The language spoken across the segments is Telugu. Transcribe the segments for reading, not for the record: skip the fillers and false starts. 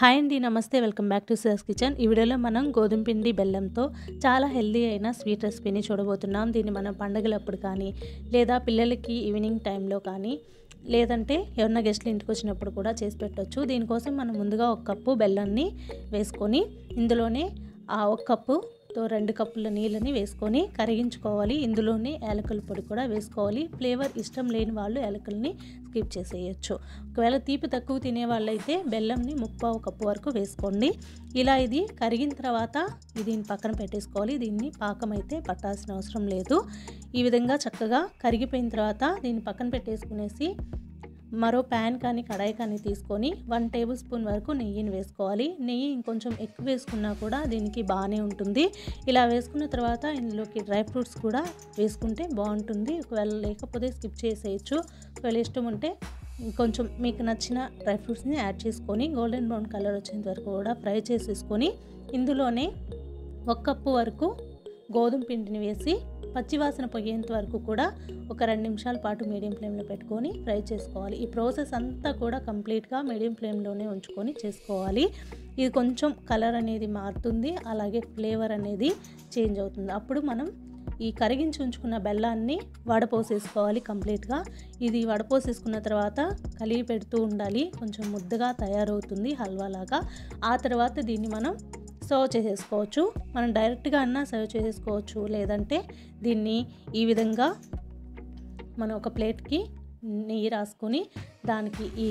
హాయ్ అండి, నమస్తే. Welcome back to Sudha's kitchen. ఈ వీడియోలో మనం గోధుమ పిండి బెల్లంతో చాలా హెల్దీ అయిన స్వీట్ రెసిపీని చూడబోతున్నాం. దీన్ని మనం పండగలప్పుడు కానీ, లేదా పిల్లలకి ఈవినింగ్ టైంలో కానీ, లేదంటే ఎవరన్నా గెస్ట్లు ఇంటికి వచ్చినప్పుడు కూడా చేసి పెట్టవచ్చు. దీనికోసం మనం ముందుగా 1 కప్పు బెల్లాన్ని వేసుకొని, ఇందులోనే ఆ 1 కప్పుతో 2 కప్పుల నీళ్ళని వేసుకొని కరిగించుకోవాలి. ఇందులోనే యాలకుల పొడి కూడా వేసుకోవాలి. ఫ్లేవర్ ఇష్టం లేని వాళ్ళు యాలకుల్ని స్కిప్ చేసేయచ్చు. ఒకవేళ తీపి తక్కువ తినే వాళ్ళైతే బెల్లంని 3/4 కప్పు వరకు వేసుకోండి. ఇలా ఇది కరిగిన తర్వాత దీన్ని పక్కన పెట్టేసుకోవాలి. దీన్ని పాకం అయితే పట్టాల్సిన అవసరం లేదు. ఈ విధంగా చక్కగా కరిగిపోయిన తర్వాత దీన్ని పక్కన పెట్టేసుకునేసి మరో ప్యాన్ కానీ కడాయి కానీ తీసుకొని 1 టేబుల్ స్పూన్ వరకు నెయ్యిని వేసుకోవాలి. నెయ్యి ఇంకొంచెం ఎక్కువ వేసుకున్నా కూడా దీనికి బాగానే ఉంటుంది. ఇలా వేసుకున్న తర్వాత ఇందులోకి డ్రై ఫ్రూట్స్ కూడా వేసుకుంటే బాగుంటుంది. ఒకవేళ లేకపోతే స్కిప్ చేసేయచ్చు. ఒకవేళ ఇష్టం ఉంటే కొంచెం మీకు నచ్చిన డ్రై ఫ్రూట్స్ని యాడ్ చేసుకొని గోల్డెన్ బ్రౌన్ కలర్ వచ్చేంత వరకు కూడా ఫ్రై చేసేసుకొని ఇందులోనే 1 కప్పు వరకు గోధుమ పిండిని వేసి పచ్చివాసన పోయేంత వరకు కూడా ఒక 2 నిమిషాల పాటు మీడియం ఫ్లేమ్లో పెట్టుకొని ఫ్రై చేసుకోవాలి. ఈ ప్రాసెస్ అంతా కూడా కంప్లీట్గా మీడియం ఫ్లేమ్లోనే ఉంచుకొని చేసుకోవాలి. ఇది కొంచెం కలర్ అనేది మారుతుంది, అలాగే ఫ్లేవర్ అనేది చేంజ్ అవుతుంది. అప్పుడు మనం ఈ కరిగించి ఉంచుకున్న బెల్లాన్ని వడపోసేసుకోవాలి కంప్లీట్గా. ఇది వడపోసేసుకున్న తర్వాత కలిపి పెడుతూ ఉండాలి. కొంచెం ముద్దగా తయారవుతుంది హల్వా లాగా. ఆ తర్వాత దీన్ని మనం సర్వ్ చేసేసుకోవచ్చు. మనం డైరెక్ట్గా అన్నా సర్వ్ చేసేసుకోవచ్చు, లేదంటే దీన్ని ఈ విధంగా మనం ఒక ప్లేట్కి నెయ్యి రాసుకొని దానికి ఈ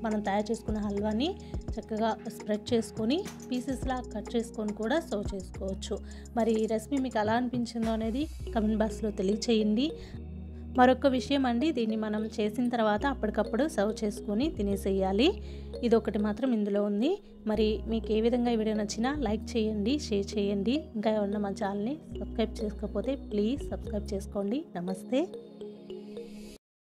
మనం తయారు చేసుకున్న హల్వాని చక్కగా స్ప్రెడ్ చేసుకొని పీసెస్లా కట్ చేసుకొని కూడా సర్వ్ చేసుకోవచ్చు. మరి ఈ రెసిపీ మీకు ఎలా అనిపించిందో అనేది కమెంట్ బాక్స్లో తెలియచేయండి. మరొక విషయం అండి, దీన్ని మనం చేసిన తర్వాత అప్పటికప్పుడు సర్వ్ చేసుకొని తినేసేయాలి. ఇదొకటి మాత్రం ఇందులో ఉంది. మరి మీకు ఏ విధంగా ఈ వీడియో నచ్చినా లైక్ చేయండి, షేర్ చేయండి. ఇంకా ఎవరన్నా మా ఛానల్ని సబ్స్క్రైబ్ చేసుకోకపోతే ప్లీజ్ సబ్స్క్రైబ్ చేసుకోండి. నమస్తే.